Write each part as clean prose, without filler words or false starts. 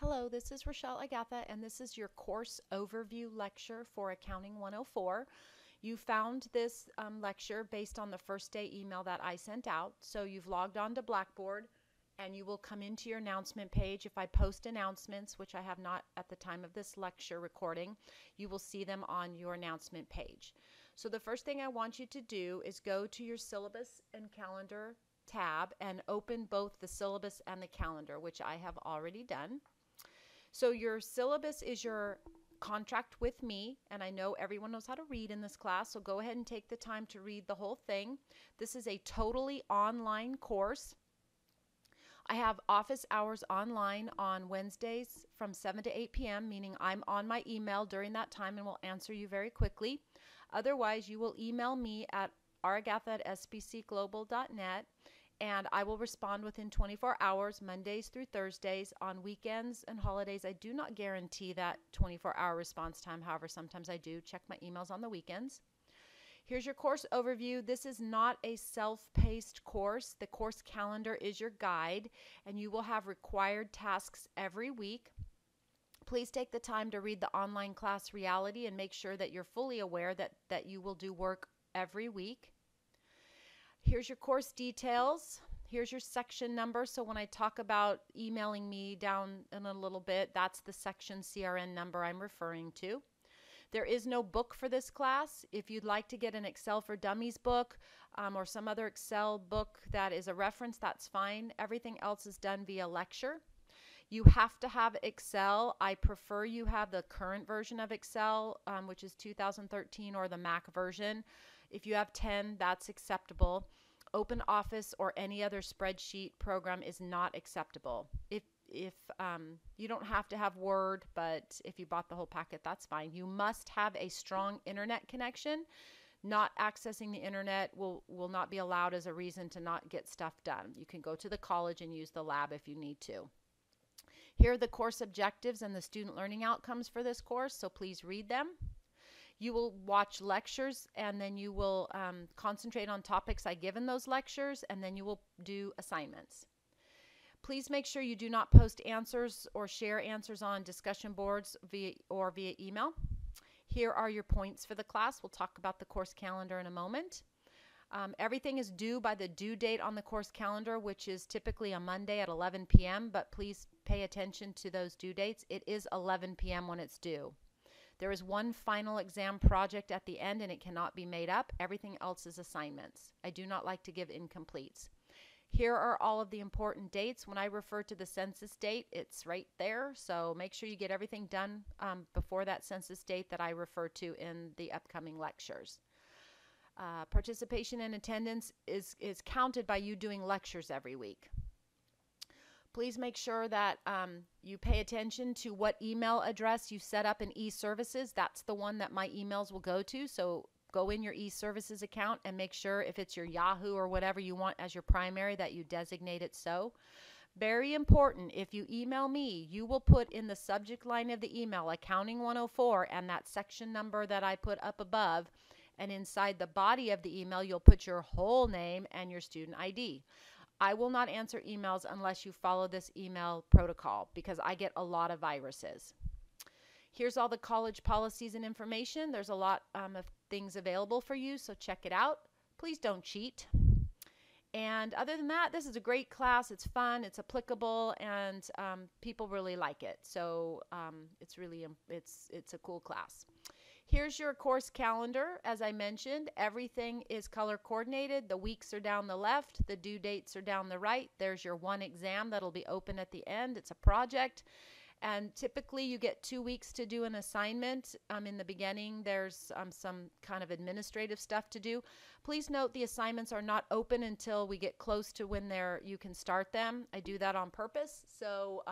Hello, this is Rochelle Agatha, and this is your course overview lecture for Accounting 104. You found this lecture based on the first day email that I sent out. So you've logged on to Blackboard, and you will come into your announcement page. If I post announcements, which I have not at the time of this lecture recording, you will see them on your announcement page. So the first thing I want you to do is go to your syllabus and calendar tab and open both the syllabus and the calendar, which I have already done. So your syllabus is your contract with me, and I know everyone knows how to read in this class, so go ahead and take the time to read the whole thing. This is a totally online course. I have office hours online on Wednesdays from 7 to 8 p.m., meaning I'm on my email during that time and will answer you very quickly. Otherwise, you will email me at ragatha@sbcglobal.net, and I will respond within 24 hours, Mondays through Thursdays. On weekends and holidays, I do not guarantee that 24-hour response time. However, sometimes I do check my emails on the weekends. Here's your course overview. This is not a self-paced course. The course calendar is your guide, and you will have required tasks every week. Please take the time to read the online class reality and make sure that you're fully aware that you will do work every week. Here's your course details. Here's your section number. So when I talk about emailing me down in a little bit, that's the section CRN number I'm referring to. There is no book for this class. If you'd like to get an Excel for Dummies book or some other Excel book that is a reference, that's fine. Everything else is done via lecture. You have to have Excel. I prefer you have the current version of Excel, which is 2013, or the Mac version. If you have 10, that's acceptable. OpenOffice or any other spreadsheet program is not acceptable. If you don't have to have Word, but if you bought the whole packet, that's fine. You must have a strong internet connection. Not accessing the internet will not be allowed as a reason to not get stuff done. You can go to the college and use the lab if you need to. Here are the course objectives and the student learning outcomes for this course, so please read them. You will watch lectures, and then you will concentrate on topics I give in those lectures, and then you will do assignments. Please make sure you do not post answers or share answers on discussion boards via email. Here are your points for the class. We'll talk about the course calendar in a moment. Everything is due by the due date on the course calendar, which is typically a Monday at 11 p.m., but please pay attention to those due dates. It is 11 p.m. when it's due. There is one final exam project at the end, and it cannot be made up. Everything else is assignments. I do not like to give incompletes. Here are all of the important dates. When I refer to the census date, it's right there. So make sure you get everything done before that census date that I refer to in the upcoming lectures. Participation and attendance is counted by you doing lectures every week. Please make sure that you pay attention to what email address you set up in eServices. That's the one that my emails will go to. So go in your eServices account and make sure if it's your Yahoo or whatever you want as your primary that you designate it so. Very important, if you email me, you will put in the subject line of the email Accounting 104 and that section number that I put up above. And inside the body of the email, you'll put your whole name and your student ID. I will not answer emails unless you follow this email protocol because I get a lot of viruses. Here's all the college policies and information. There's a lot of things available for you, so check it out. Please don't cheat. And other than that, this is a great class. It's fun, it's applicable, and people really like it. So it's a cool class. Here's your course calendar. As I mentioned, everything is color coordinated. The weeks are down the left. The due dates are down the right. There's your one exam that'll be open at the end. It's a project. And typically you get 2 weeks to do an assignment. In the beginning, there's some kind of administrative stuff to do. Please note the assignments are not open until we get close to when you can start them. I do that on purpose. So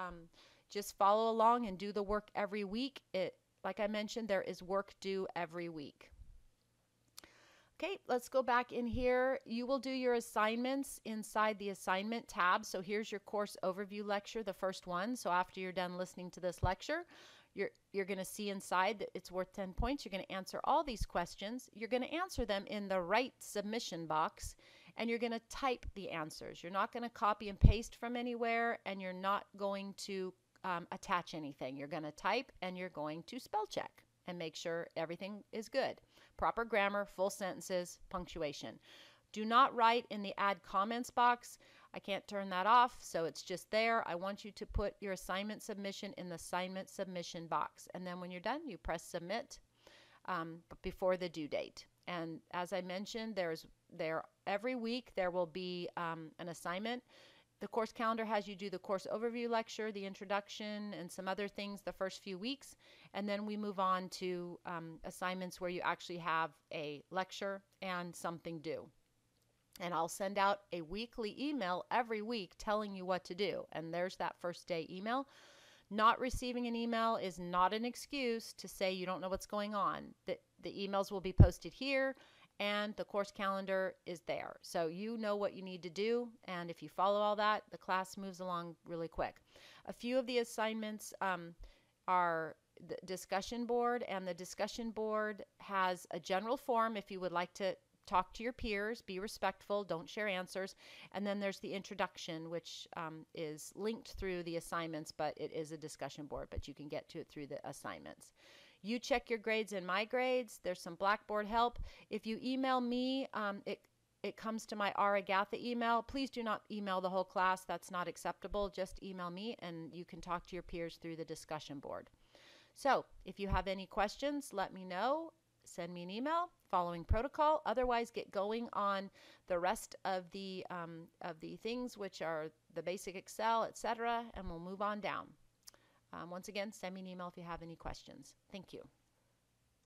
just follow along and do the work every week. Like I mentioned, there is work due every week. Okay, let's go back in here. You will do your assignments inside the assignment tab. So here's your course overview lecture, the first one. So after you're done listening to this lecture, you're going to see inside that it's worth 10 points. You're going to answer all these questions. You're going to answer them in the right submission box, and you're going to type the answers. You're not going to copy and paste from anywhere, and you're not going to attach anything. You're going to type and you're going to spell check and make sure everything is good. Proper grammar, full sentences, punctuation. Do not write in the add comments box. I can't turn that off, so it's just there. I want you to put your assignment submission in the assignment submission box. And then when you're done, you press submit before the due date. And as I mentioned, every week there will be an assignment. The course calendar has you do the course overview lecture, the introduction, and some other things the first few weeks. And then we move on to assignments where you actually have a lecture and something due. And I'll send out a weekly email every week telling you what to do. And there's that first day email. Not receiving an email is not an excuse to say you don't know what's going on. The emails will be posted here and the course calendar is there. So you know what you need to do. And if you follow all that, the class moves along really quick. A few of the assignments are the discussion board, and the discussion board has a general form if you would like to talk to your peers, be respectful, don't share answers. And then there's the introduction, which is linked through the assignments, but it is a discussion board, but you can get to it through the assignments. You check your grades in My Grades. There's some Blackboard help. If you email me, it comes to my Agatha email. Please do not email the whole class. That's not acceptable. Just email me, and you can talk to your peers through the discussion board. So if you have any questions, let me know. Send me an email following protocol. Otherwise, get going on the rest of the things, which are the basic Excel, etc., and we'll move on down. Once again, send me an email if you have any questions. Thank you.